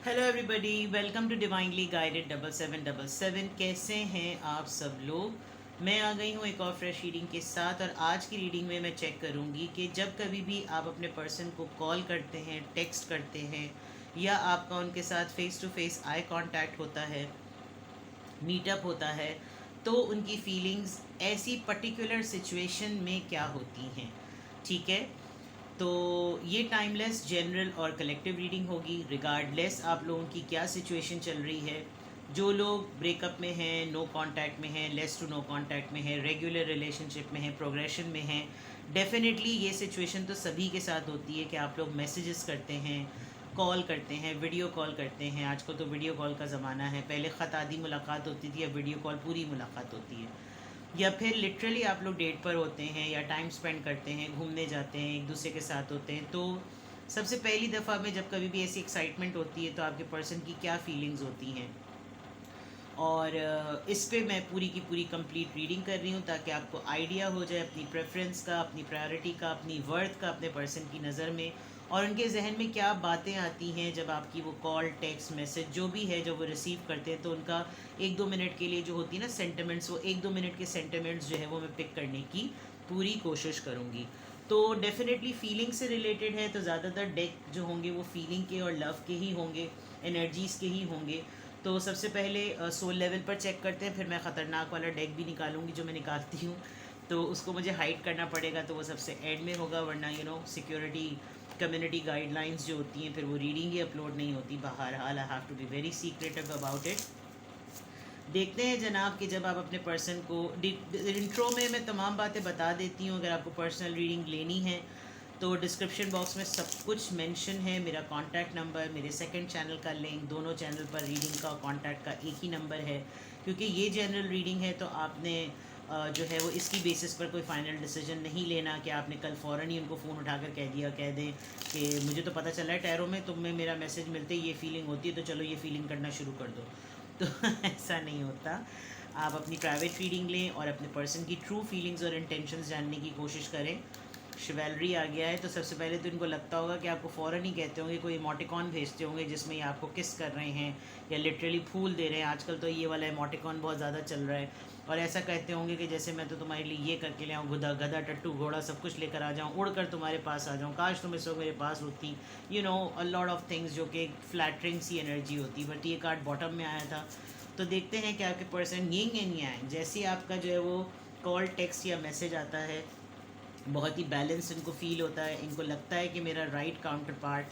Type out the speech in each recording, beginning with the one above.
Hello everybody, welcome to divinely guided 7777। कैसे हैं आप सब लोग। मैं आ गई हूँ एक और फ्रेश रीडिंग के साथ। और आज की रीडिंग में मैं चेक करूँगी कि जब कभी भी आप अपने पर्सन को कॉल करते हैं, टेक्स्ट करते हैं, या आपका उनके साथ face to face eye contact होता है, मीटअप होता है, तो उनकी फीलिंग्स ऐसी पर्टिकुलर सिचुएशन में क्या होती हैं। ठीक है। तो ये टाइमलेस, जनरल और कलेक्टिव रीडिंग होगी, रिगार्डलेस आप लोगों की क्या सिचुएशन चल रही है। जो लोग ब्रेकअप में हैं, नो कांटेक्ट में हैं, लेस टू नो कांटेक्ट में हैं, रेगुलर रिलेशनशिप में हैं, प्रोग्रेशन में हैं, डेफिनेटली ये सिचुएशन तो सभी के साथ होती है कि आप लोग मैसेजेस करते हैं, कॉल करते हैं, वीडियो कॉल करते हैं। आजकल तो वीडियो कॉल का ज़माना है, पहले ख़त आदि मुलाकात होती थी, अब वीडियो कॉल पूरी मुलाकात होती है। या फिर लिटरली आप लोग डेट पर होते हैं या टाइम स्पेंड करते हैं, घूमने जाते हैं, एक दूसरे के साथ होते हैं। तो सबसे पहली दफ़ा में जब कभी भी ऐसी एक्साइटमेंट होती है तो आपके पर्सन की क्या फीलिंग्स होती हैं। और इस पे मैं पूरी की पूरी कंप्लीट रीडिंग कर रही हूँ ताकि आपको आइडिया हो जाए अपनी प्रेफरेंस का, अपनी प्रायोरिटी का, अपनी वर्थ का अपने पर्सन की नज़र में, और उनके जहन में क्या बातें आती हैं जब आपकी वो कॉल, टेक्स्ट, मैसेज जो भी है जब वो रिसीव करते हैं। तो उनका एक दो मिनट के लिए जो होती है ना सेंटिमेंट्स, वो एक दो मिनट के सेंटिमेंट्स जो है वो मैं पिक करने की पूरी कोशिश करूँगी। तो डेफिनेटली फीलिंग से रिलेटेड है, तो ज़्यादातर डेक जो होंगे वो फीलिंग के और लव के ही होंगे, एनर्जीज़ के ही होंगे। तो सबसे पहले सोल लेवल पर चेक करते हैं, फिर मैं ख़तरनाक वाला डेक भी निकालूंगी जो मैं निकालती हूँ। तो उसको मुझे हाइड करना पड़ेगा, तो वो सबसे एंड में होगा, वरना सिक्योरिटी कम्युनिटी गाइडलाइंस जो होती हैं फिर वो रीडिंग ही अपलोड नहीं होती। बहरहाल I have to be very secretive about it. देखते हैं जनाब कि जब आप अपने पर्सन को इंट्रो में मैं तमाम बातें बता देती हूँ। अगर आपको पर्सनल रीडिंग लेनी है तो डिस्क्रिप्शन बॉक्स में सब कुछ मेंशन है, मेरा कांटेक्ट नंबर, मेरे सेकंड चैनल का लिंक, दोनों चैनल पर रीडिंग का कांटेक्ट का एक ही नंबर है। क्योंकि ये जनरल रीडिंग है तो आपने जो है वो इसकी बेसिस पर कोई फ़ाइनल डिसीजन नहीं लेना कि आपने कल फ़ौरन ही उनको फ़ोन उठाकर कह दें कि मुझे तो पता चला है टैरो में तुम्हें मेरा मैसेज मिलते ही ये फीलिंग होती है, तो चलो ये फीलिंग करना शुरू कर दो। तो ऐसा नहीं होता। आप अपनी प्राइवेट रीडिंग लें और अपने पर्सन की ट्रू फीलिंग्स और इंटेंशंस जानने की कोशिश करें। शिवेलरी आ गया है तो सबसे पहले तो इनको लगता होगा कि आपको फ़ौरन ही कहते होंगे, कोई इमोटिकॉन भेजते होंगे जिसमें ये आपको किस कर रहे हैं या लिटरली फूल दे रहे हैं। आजकल तो ये वाला इमोटिकॉन बहुत ज़्यादा चल रहा है। और ऐसा कहते होंगे कि जैसे मैं तो तुम्हारे लिए ये करके ले आऊँ, गधा गधा टट्टू घोड़ा सब कुछ लेकर आ जाऊँ, उड़ कर तुम्हारे पास आ जाऊँ, काश तुम इस वक्त मेरे पास होती। अ लॉट ऑफ थिंग्स जो कि फ्लैटरिंग सी एनर्जी होती। बट ये कार्ड बॉटम में आया था। तो देखते हैं कि आपके पर्सन यिंग एंड यांग, जैसे ही आपका जो है वो कॉल, टेक्स्ट या मैसेज आता है, बहुत ही बैलेंस इनको फील होता है। इनको लगता है कि मेरा राइट काउंटर पार्ट,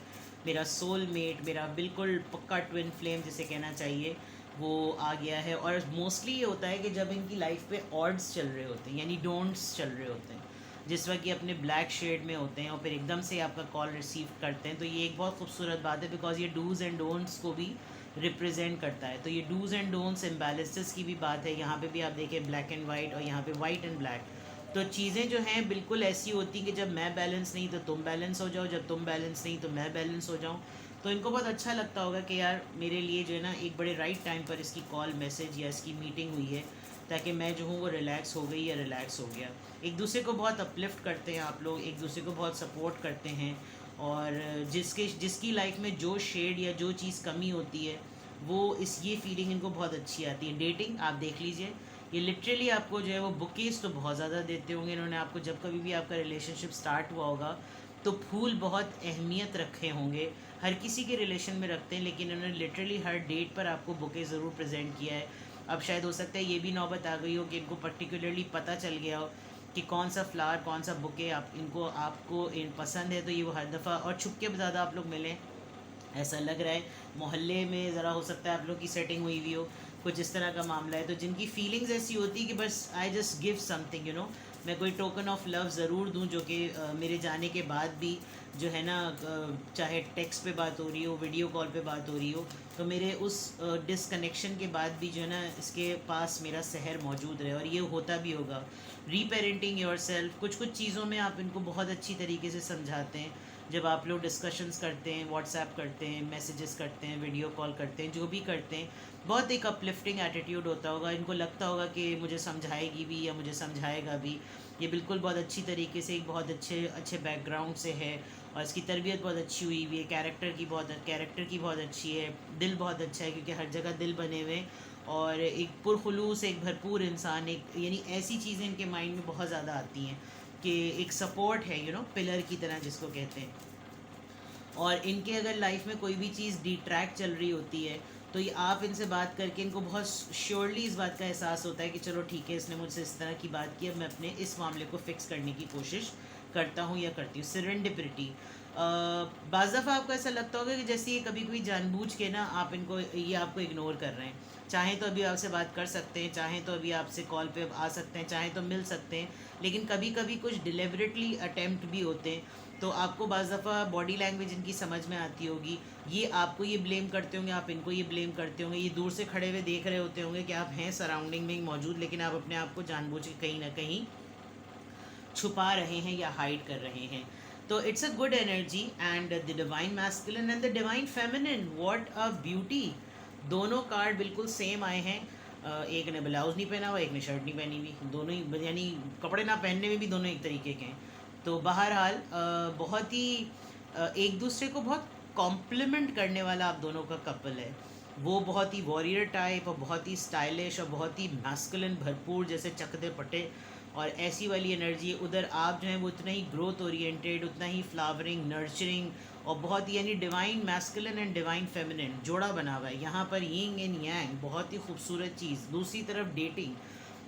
मेरा सोल मेट, मेरा बिल्कुल पक्का ट्विन फ्लेम जिसे कहना चाहिए, वो आ गया है। और मोस्टली ये होता है कि जब इनकी लाइफ पे ऑड्स चल रहे होते हैं, यानी डोंट्स चल रहे होते हैं, जिस वक्त ये अपने ब्लैक शेड में होते हैं और फिर एकदम से आपका कॉल रिसीव करते हैं, तो ये एक बहुत खूबसूरत बात है। बिकॉज ये डूज़ एंड डोंट्स को भी रिप्रेजेंट करता है। तो ये डूज़ एंड डोंट्स इम्बैलेंसेस की भी बात है। यहाँ पे भी आप देखें ब्लैक एंड वाइट, और यहाँ पे वाइट एंड ब्लैक। तो चीज़ें जो हैं बिल्कुल ऐसी होती कि जब मैं बैलेंस नहीं तो तुम बैलेंस हो जाओ, जब तुम बैलेंस नहीं तो मैं बैलेंस हो जाऊँ। तो इनको बहुत अच्छा लगता होगा कि यार मेरे लिए जो है ना एक बड़े राइट टाइम पर इसकी कॉल, मैसेज या इसकी मीटिंग हुई है, ताकि मैं जो हूँ वो रिलैक्स हो गई या रिलैक्स हो गया। एक दूसरे को बहुत अपलिफ्ट करते हैं आप लोग, एक दूसरे को बहुत सपोर्ट करते हैं। और जिसकी लाइफ में जो शेड या जो चीज़ कमी होती है, वो ये फीलिंग इनको बहुत अच्छी आती है। डेटिंग आप देख लीजिए, ये लिटरली आपको जो है वो बुकेज तो बहुत ज़्यादा देते होंगे इन्होंने आपको। जब कभी भी आपका रिलेशनशिप स्टार्ट हुआ होगा तो फूल बहुत अहमियत रखे होंगे। हर किसी के रिलेशन में रखते हैं, लेकिन इन्होंने लिटरली हर डेट पर आपको बुके ज़रूर प्रेजेंट किया है। अब शायद हो सकता है ये भी नौबत आ गई हो कि इनको पर्टिकुलरली पता चल गया हो कि कौन सा फ्लावर, कौन सा बुके आपको पसंद है, तो ये वो हर दफ़ा और छुप के ज़्यादा आप लोग मिलें, ऐसा लग रहा है। मोहल्ले में ज़रा हो सकता है आप लोग की सेटिंग हुई हुई हो, कुछ इस तरह का मामला है। तो जिनकी फीलिंग्स ऐसी होती है कि बस आई जस्ट गिव समथिंग, मैं कोई टोकन ऑफ लव ज़रूर दूं, जो कि मेरे जाने के बाद भी जो है ना, चाहे टेक्स्ट पे बात हो रही हो, वीडियो कॉल पे बात हो रही हो, तो मेरे उस डिसकनेक्शन के बाद भी जो है ना इसके पास मेरा सहर मौजूद रहे। और ये होता भी होगा। रीपेरेंटिंग योर सेल्फ, कुछ कुछ चीज़ों में आप इनको बहुत अच्छी तरीके से समझाते हैं। जब आप लोग डिस्कशंस करते हैं, व्हाट्सएप करते हैं, मैसेजेस करते हैं, वीडियो कॉल करते हैं, जो भी करते हैं, बहुत एक अपलिफ्टिंग एटीट्यूड होता होगा। इनको लगता होगा कि मुझे समझाएगी भी या मुझे समझाएगा भी। ये बिल्कुल बहुत अच्छी तरीके से, एक बहुत अच्छे अच्छे बैकग्राउंड से है। और इसकी तरबियत बहुत अच्छी हुई हुई है, कैरेक्टर की बहुत अच्छी है, दिल बहुत अच्छा है क्योंकि हर जगह दिल बने हुए हैं, और एक पुरखलूस, एक भरपूर इंसान, एक यानी ऐसी चीज़ें इनके माइंड में बहुत ज़्यादा आती हैं कि एक सपोर्ट है, पिलर की तरह जिसको कहते हैं। और इनके अगर लाइफ में कोई भी चीज़ डिट्रैक्ट चल रही होती है तो ये आप इनसे बात करके इनको बहुत श्योरली इस बात का एहसास होता है कि चलो ठीक है, इसने मुझसे इस तरह की बात की, अब मैं अपने इस मामले को फिक्स करने की कोशिश करता हूँ या करती हूँ। सेरेंडिपिटी, बाज़ दफ़ा आपको ऐसा लगता होगा कि जैसे ये कभी कभी जानबूझ के ना ये आपको इग्नोर कर रहे हैं। चाहें तो अभी आपसे बात कर सकते हैं, चाहें तो अभी आपसे कॉल पे आ सकते हैं, चाहें तो मिल सकते हैं, लेकिन कभी कभी कुछ डिलिबरेटली अटेम्प्ट भी होते हैं। तो आपको बाज़ दफ़ा बॉडी लैंग्वेज इनकी समझ में आती होगी, ये आपको ये ब्लेम करते होंगे, आप इनको ये ब्लेम करते होंगे, ये दूर से खड़े हुए देख रहे होते होंगे कि आप हैं सराउंडिंग में मौजूद, लेकिन आप अपने आप को जानबूझ के कहीं ना कहीं छुपा रहे हैं या हाइड कर रहे हैं। तो it's a good energy and the divine masculine and the divine feminine, what a beauty. दोनों कार्ड बिल्कुल सेम आए हैं। एक ने ब्लाउज नहीं पहना हुआ, एक ने शर्ट नहीं पहनी हुई, दोनों ही यानी कपड़े ना पहनने में भी दोनों एक तरीके के हैं। तो बहरहाल बहुत ही एक दूसरे को बहुत कॉम्प्लीमेंट करने वाला आप दोनों का कपल है। वो बहुत ही वॉरियर टाइप और बहुत ही स्टाइलिश और बहुत ही मैस्कुलिन भरपूर, जैसे चकदे पटे और ऐसी वाली एनर्जी है। उधर आप जो है वो उतना ही ग्रोथ ओरिएंटेड, उतना ही फ्लावरिंग, नर्चरिंग और बहुत ही यानी divine masculine and divine feminine जोड़ा बना हुआ है यहाँ पर, यिंग एंड यांग, बहुत ही खूबसूरत चीज़। दूसरी तरफ डेटिंग,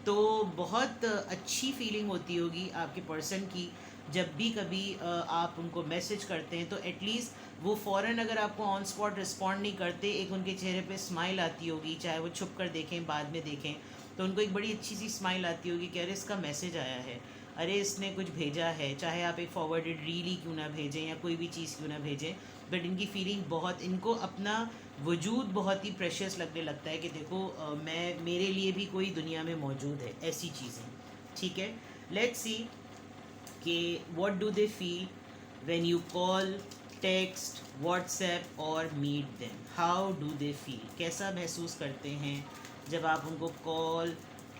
तो बहुत अच्छी फीलिंग होती होगी आपके पर्सन की जब भी कभी आप उनको मैसेज करते हैं तो एटलीस्ट वो फ़ौरन अगर आपको ऑन स्पॉट रिस्पॉन्ड नहीं करते, एक उनके चेहरे पे स्माइल आती होगी, चाहे वो छुप कर देखें बाद में देखें, तो उनको एक बड़ी अच्छी सी स्माइल आती होगी कि अरे इसका मैसेज आया है, अरे इसने कुछ भेजा है, चाहे आप एक फॉरवर्डेड रील ही क्यों ना भेजें या कोई भी चीज़ क्यों ना भेजें, बट इनकी फीलिंग बहुत, इनको अपना वजूद बहुत ही प्रेशियस लगने लगता है कि देखो मेरे लिए भी कोई दुनिया में मौजूद है, ऐसी चीज़ें। ठीक है, लेट्स सी कि what do they feel when you call, text, WhatsApp और meet them. How do they feel, कैसा महसूस करते हैं जब आप उनको कॉल,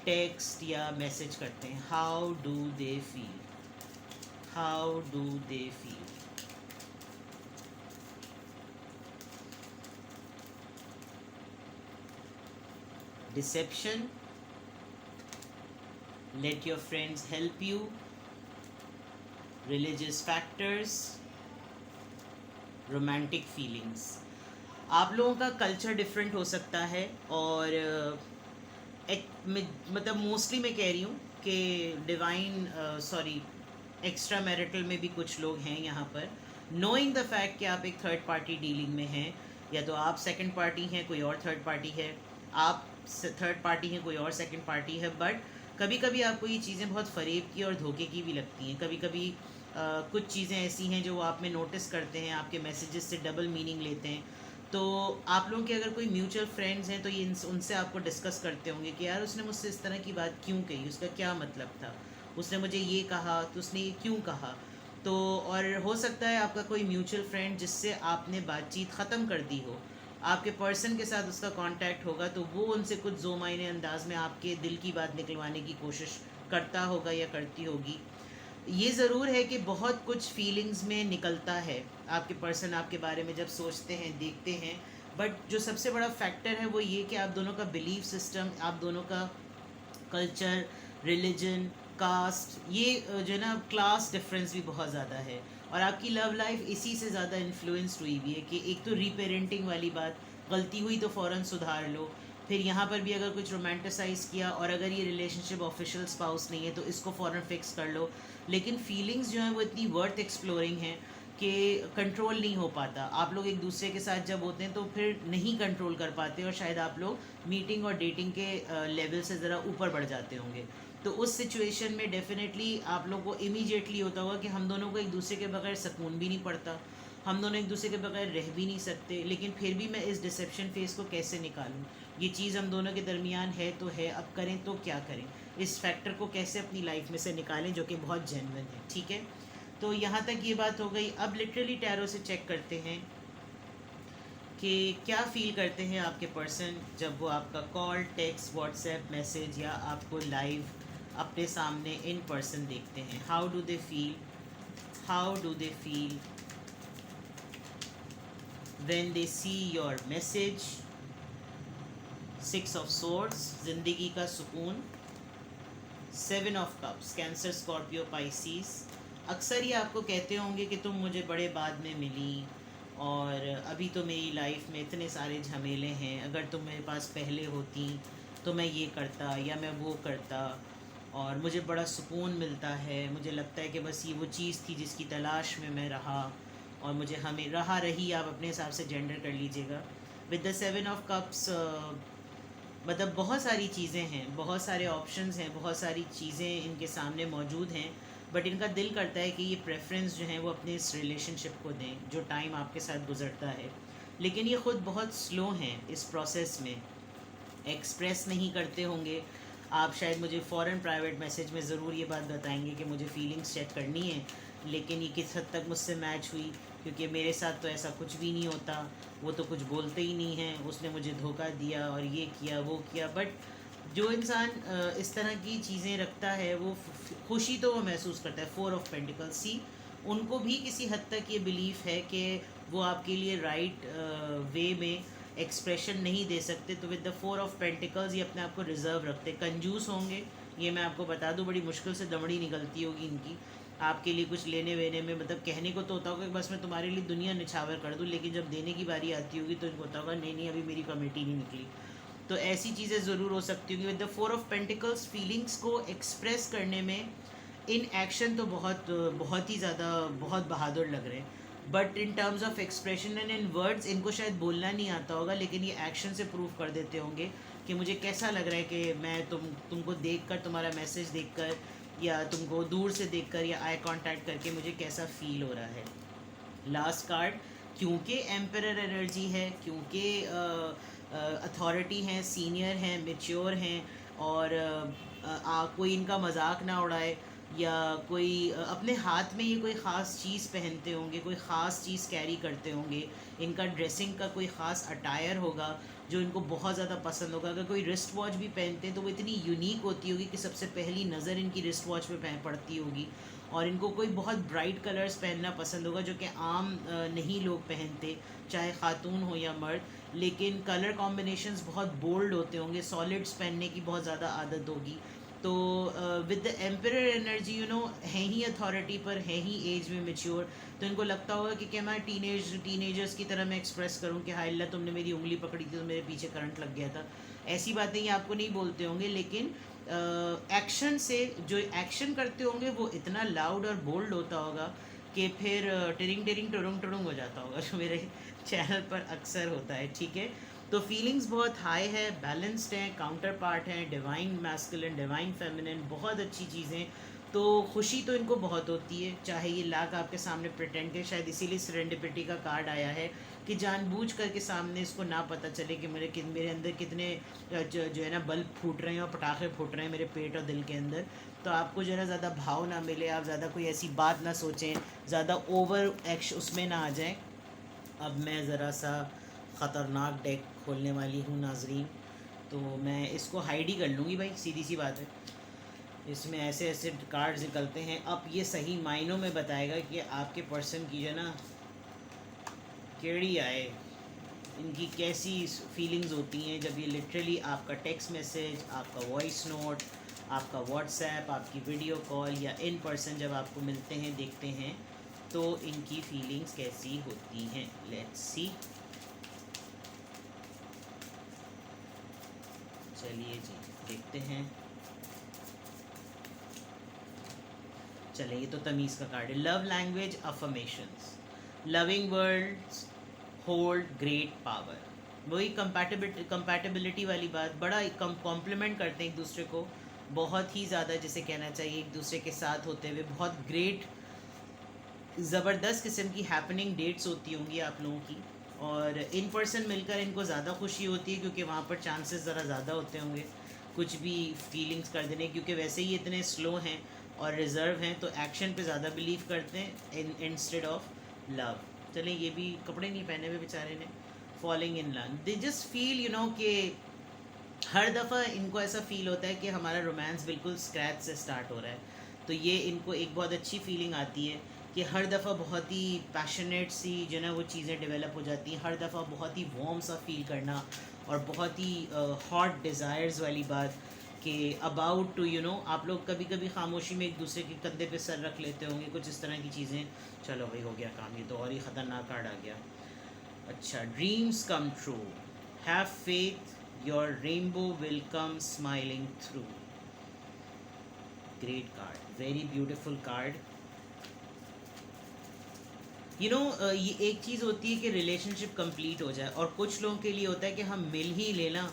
टेक्स्ट या मैसेज करते हैं। How do they feel, how do they feel. Deception, let your friends help you, religious factors, romantic feelings। आप लोगों का कल्चर डिफरेंट हो सकता है और मतलब मोस्टली मैं कह रही हूँ कि डिवाइन सॉरी एक्स्ट्रा मैरिटल में भी कुछ लोग हैं यहाँ पर, नोइंग द फैक्ट कि आप एक थर्ड पार्टी डीलिंग में हैं, या तो आप सेकंड पार्टी हैं, कोई और थर्ड पार्टी है, आप थर्ड पार्टी हैं, कोई और सेकंड पार्टी है, बट कभी कभी आपको ये चीज़ें बहुत फ़रेब की और धोखे की भी लगती हैं। कभी कभी कुछ चीज़ें ऐसी हैं जो आप में नोटिस करते हैं, आपके मैसेजेस से डबल मीनिंग लेते हैं। तो आप लोगों के अगर कोई म्यूचुअल फ्रेंड्स हैं तो ये उनसे आपको डिस्कस करते होंगे कि यार उसने मुझसे इस तरह की बात क्यों कही, उसका क्या मतलब था, उसने मुझे ये कहा तो उसने ये क्यों कहा। तो और हो सकता है आपका कोई म्यूचुअल फ्रेंड जिससे आपने बातचीत ख़त्म कर दी हो, आपके पर्सन के साथ उसका कांटेक्ट होगा तो वो उनसे कुछ दो मायने अंदाज में आपके दिल की बात निकलवाने की कोशिश करता होगा या करती होगी। ये ज़रूर है कि बहुत कुछ फीलिंग्स में निकलता है, आपके पर्सन आपके बारे में जब सोचते हैं, देखते हैं, बट जो सबसे बड़ा फैक्टर है वो ये कि आप दोनों का बिलीफ सिस्टम, आप दोनों का कल्चर, रिलीजन, कास्ट, ये जो है ना क्लास डिफरेंस भी बहुत ज़्यादा है। और आपकी लव लाइफ इसी से ज़्यादा इन्फ्लुएंस्ड हुई भी है कि एक तो रीपेरेंटिंग वाली बात, गलती हुई तो फ़ौरन सुधार लो, फिर यहाँ पर भी अगर कुछ रोमांटिसाइज़ किया और अगर ये रिलेशनशिप ऑफिशियल स्पाउस नहीं है तो इसको फ़ौरन फिक्स कर लो। लेकिन फीलिंग्स जो हैं वो इतनी वर्थ एक्सप्लोरिंग हैं कि कंट्रोल नहीं हो पाता। आप लोग एक दूसरे के साथ जब होते हैं तो फिर नहीं कंट्रोल कर पाते और शायद आप लोग मीटिंग और डेटिंग के लेवल से ज़रा ऊपर बढ़ जाते होंगे। तो उस सिचुएशन में डेफिनेटली आप लोग को इमीडिएटली होता होगा कि हम दोनों को एक दूसरे के बगैर सुकून भी नहीं पड़ता, हम दोनों एक दूसरे के बगैर रह भी नहीं सकते, लेकिन फिर भी मैं इस डिसेप्शन फेस को कैसे निकालूं, ये चीज़ हम दोनों के दरमियान है तो है, अब करें तो क्या करें, इस फैक्टर को कैसे अपनी लाइफ में से निकालें जो कि बहुत जेन्युइन है। ठीक है, तो यहाँ तक ये बात हो गई। अब लिटरली टैरो से चेक करते हैं कि क्या फ़ील करते हैं आपके पर्सन जब वो आपका कॉल, टेक्स्ट, व्हाट्सएप मैसेज या आपको लाइव अपने सामने इन पर्सन देखते हैं। How do they feel, how do they feel, when they see your message, 6 of swords, ज़िंदगी का सुकून, 7 ऑफ कप्स, कैंसर, स्कॉर्पियो, पाइसीस। अक्सर ये आपको कहते होंगे कि तुम मुझे बड़े बाद में मिली और अभी तो मेरी लाइफ में इतने सारे झमेले हैं, अगर तुम मेरे पास पहले होती तो मैं ये करता या मैं वो करता और मुझे बड़ा सुकून मिलता है, मुझे लगता है कि बस ये वो चीज़ थी जिसकी तलाश में मैं रहा और मुझे हमें रहा रही, आप अपने हिसाब से जेंडर कर लीजिएगा। विद द 7 ऑफ कप्स मतलब बहुत सारी चीज़ें हैं, बहुत सारे ऑप्शंस हैं, बहुत सारी चीज़ें इनके सामने मौजूद हैं, बट इनका दिल करता है कि ये प्रेफरेंस जो है वो अपने इस रिलेशनशिप को दें जो टाइम आपके साथ गुजरता है। लेकिन ये ख़ुद बहुत स्लो हैं इस प्रोसेस में, एक्सप्रेस नहीं करते होंगे। आप शायद मुझे फ़ौरन प्राइवेट मैसेज में ज़रूर ये बात बताएंगे कि मुझे फीलिंग्स चेक करनी है, लेकिन ये किस हद तक मुझसे मैच हुई, क्योंकि मेरे साथ तो ऐसा कुछ भी नहीं होता, वो तो कुछ बोलते ही नहीं हैं, उसने मुझे धोखा दिया और ये किया वो किया। बट जो इंसान इस तरह की चीज़ें रखता है वो खुशी तो वो महसूस करता है। 4 ऑफ पेंटिकल्स, सी उनको भी किसी हद तक ये बिलीफ है कि वो आपके लिए राइट वे में एक्सप्रेशन नहीं दे सकते, तो विद द 4 ऑफ पेंटिकल्स ये अपने आप को रिजर्व रखते। कंजूस होंगे, ये मैं आपको बता दूं, बड़ी मुश्किल से दमड़ी निकलती होगी इनकी आपके लिए कुछ लेने वेने में। मतलब कहने को तो होता होगा कि बस मैं तुम्हारे लिए दुनिया निछावर कर दूं, लेकिन जब देने की बारी आती होगी तो इनको होता होगा नहीं नहीं अभी मेरी कमेटी नहीं निकली। तो ऐसी चीज़ें ज़रूर हो सकती होंगी। With the 4 of pentacles feelings को एक्सप्रेस करने में इन एक्शन तो बहुत ही ज़्यादा बहुत बहादुर लग रहे हैं, but in terms of expression and in words इनको शायद बोलना नहीं आता होगा, लेकिन ये एक्शन से प्रूव कर देते होंगे कि मुझे कैसा लग रहा है कि मैं तुमको देखकर, तुम्हारा मैसेज देखकर या तुमको दूर से देखकर या आई कांटेक्ट करके मुझे कैसा फील हो रहा है। लास्ट कार्ड, क्योंकि एम्परर एनर्जी है, क्योंकि अथॉरिटी हैं, सीनियर हैं, मेच्योर हैं और कोई इनका मजाक ना उड़ाए या कोई अपने हाथ में ये कोई ख़ास चीज़ पहनते होंगे, कोई ख़ास चीज़ कैरी करते होंगे, इनका ड्रेसिंग का कोई ख़ास अटायर होगा जो इनको बहुत ज़्यादा पसंद होगा। अगर कोई रिस्ट वॉच भी पहनते हैं तो वो इतनी यूनिक होती होगी कि सबसे पहली नज़र इनकी रिस्ट वॉच पे पड़ती होगी। और इनको कोई बहुत ब्राइट कलर्स पहनना पसंद होगा जो कि आम नहीं लोग पहनते, चाहे ख़ातून हो या मर्द। लेकिन कलर कॉम्बिनेशंस बहुत बोल्ड होते होंगे, सॉलिड्स पहनने की बहुत ज़्यादा आदत होगी। तो with the emperor energy you know है ही अथॉरिटी पर, है ही एज में मेच्योर, तो इनको लगता होगा कि क्या मैं टीनेजर्स की तरह मैं एक्सप्रेस करूं कि हाय अल्लाह तुमने मेरी उंगली पकड़ी थी तो मेरे पीछे करंट लग गया था। ऐसी बातें ये आपको नहीं बोलते होंगे, लेकिन एक्शन से जो एक्शन करते होंगे वो इतना लाउड और बोल्ड होता होगा कि फिर टिरिंग टिरिंग टुरुंग टुरुंग हो जाता होगा, जो मेरे चैनल पर अक्सर होता है। ठीक है, तो फीलिंग्स बहुत हाई है, बैलेंस्ड हैं, काउंटर पार्ट हैं, डिवाइन मैस्कुलिन, डिवाइन फेमिनिन, बहुत अच्छी चीज़ें। तो खुशी तो इनको बहुत होती है, चाहे ये लाख आपके सामने प्रिटेंड के, शायद इसीलिए सेरेंडिपिटी का कार्ड आया है कि जानबूझ करके सामने इसको ना पता चले कि मेरे अंदर कितने जो है ना बल्ब फूट रहे हैं और पटाखे फूट रहे हैं मेरे पेट और दिल के अंदर। तो आपको जो है ना ज़्यादा भाव ना मिले, आप ज़्यादा कोई ऐसी बात ना सोचें, ज़्यादा ओवर एक्शन उसमें ना आ जाएं। अब मैं ज़रा सा ख़तरनाक डेक खोलने वाली हूँ नाजरीन, तो मैं इसको हाइड ही कर लूँगी भाई, सीधी सी बात है। इसमें ऐसे ऐसे कार्ड्स निकलते हैं, अब ये सही मायनों में बताएगा कि आपके पर्सन की जो है ना केड़ी आए, इनकी कैसी फीलिंग्स होती हैं जब ये लिटरली आपका टेक्स्ट मैसेज, आपका वॉइस नोट, आपका व्हाट्सएप, आपकी वीडियो कॉल या इन पर्सन जब आपको मिलते हैं, देखते हैं, तो इनकी फीलिंग्स कैसी होती हैं। Let's see. चलिए जी देखते हैं। चलिए, ये तो तमीज़ का कार्ड है। Love language affirmations, loving words hold great power. वही कंपैटिबिलिटी वाली बात, बड़ा कॉम्प्लीमेंट करते हैं एक दूसरे को, बहुत ही ज़्यादा जिसे कहना चाहिए एक दूसरे के साथ होते हुए बहुत ग्रेट ज़बरदस्त किस्म की हैपनिंग डेट्स होती होंगी आप लोगों की। और इन पर्सन मिलकर इनको ज़्यादा खुशी होती है क्योंकि वहाँ पर चांसेस ज़रा ज़्यादा होते होंगे कुछ भी फीलिंग्स कर देने, क्योंकि वैसे ही इतने स्लो हैं और रिज़र्व हैं, तो एक्शन पे ज़्यादा बिलीव करते हैं इंस्टेड ऑफ लव। चलें, ये भी कपड़े नहीं पहने हुए बेचारे ने। Falling in love, they just feel you know कि हर दफ़ा इनको ऐसा फील होता है कि हमारा रोमांस बिल्कुल स्क्रैच से स्टार्ट हो रहा है, तो ये इनको एक बहुत अच्छी फीलिंग आती है कि हर दफ़ा बहुत ही पैशनेट सी जो ना वो चीज़ें डेवलप हो जाती हैं, हर दफ़ा बहुत ही वार्म सा फील करना और बहुत ही हॉट डिज़ायर्स वाली बात कि अबाउट टू आप लोग कभी कभी खामोशी में एक दूसरे के कंधे पे सर रख लेते होंगे, कुछ इस तरह की चीज़ें। चलो भाई हो गया काम, ये तो और ही ख़तरनाक कार्ड आ गया। अच्छा, dreams come true, have faith your rainbow will come smiling through. Great card, very beautiful card. ये एक चीज़ होती है कि रिलेशनशिप कंप्लीट हो जाए, और कुछ लोगों के लिए होता है कि हम मिल ही लेना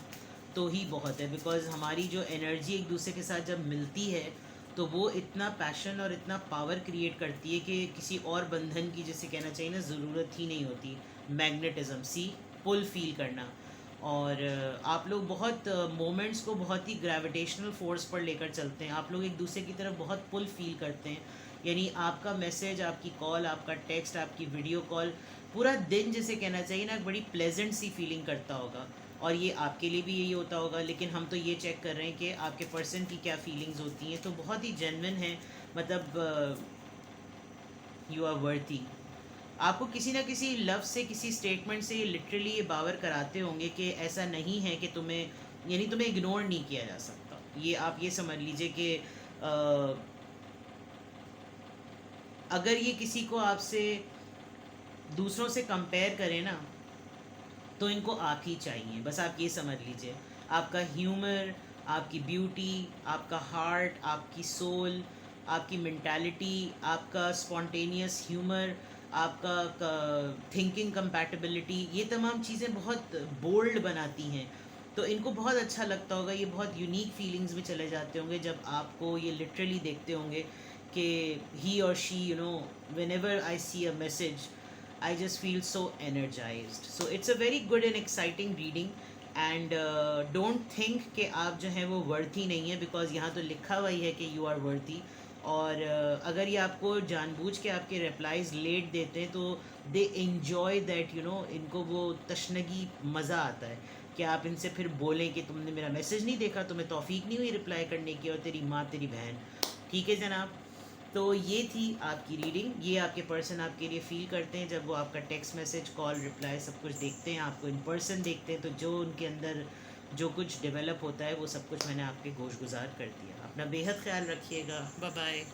तो ही बहुत है, बिकॉज़ हमारी जो एनर्जी एक दूसरे के साथ जब मिलती है तो वो इतना पैशन और इतना पावर क्रिएट करती है कि किसी और बंधन की, जैसे कहना चाहिए ना, ज़रूरत ही नहीं होती। मैग्नेटिज्म, सी पुल फील करना। और आप लोग बहुत मोमेंट्स को बहुत ही ग्रेविटेशनल फोर्स पर लेकर चलते हैं, आप लोग एक दूसरे की तरफ बहुत पुल फील करते हैं। यानी आपका मैसेज, आपकी कॉल, आपका टेक्स्ट, आपकी वीडियो कॉल पूरा दिन, जैसे कहना चाहिए ना, एक बड़ी प्लेजेंट सी फीलिंग करता होगा। और ये आपके लिए भी यही होता होगा, लेकिन हम तो ये चेक कर रहे हैं कि आपके पर्सन की क्या फीलिंग्स होती हैं। तो बहुत ही जेन्युइन है, मतलब यू आर वर्थी। आपको किसी ना किसी लफ्ज़ से, किसी स्टेटमेंट से लिटरली ये बावर कराते होंगे कि ऐसा नहीं है कि तुम्हें, यानी तुम्हें इग्नोर नहीं किया जा सकता। ये आप ये समझ लीजिए कि अगर ये किसी को आपसे दूसरों से कंपेयर करें ना, तो इनको आप ही चाहिए, बस आप ये समझ लीजिए। आपका ह्यूमर, आपकी ब्यूटी, आपका हार्ट, आपकी सोल, आपकी मेंटालिटी, आपका स्पॉन्टेनियस ह्यूमर, आपका थिंकिंग कंपैटिबिलिटी, ये तमाम चीज़ें बहुत बोल्ड बनाती हैं। तो इनको बहुत अच्छा लगता होगा, ये बहुत यूनिक फीलिंग्स में चले जाते होंगे जब आपको ये लिटरली देखते होंगे कि ही और she, whenever I see a message, I just feel so energized. So it's a very good and exciting reading. And don't think कि आप जो है वो worthy नहीं है, because यहाँ तो लिखा हुआ ही है कि you are worthy. और अगर ये आपको जानबूझ के आपके replies लेट देते हैं तो they enjoy that, इनको वो तशनगी मज़ा आता है कि आप इनसे फिर बोलें कि तुमने मेरा मैसेज नहीं देखा, तुम्हें तौफीक नहीं हुई रिप्लाई करने की, और तेरी माँ तेरी बहन। ठीक है जनाब, तो ये थी आपकी रीडिंग। ये आपके पर्सन आपके लिए फ़ील करते हैं जब वो आपका टेक्स्ट मैसेज, कॉल, रिप्लाई सब कुछ देखते हैं, आपको इन पर्सन देखते हैं, तो जो उनके अंदर जो कुछ डेवलप होता है वो सब कुछ मैंने आपके गोश गुजार कर दिया। अपना बेहद ख्याल रखिएगा। Bye bye.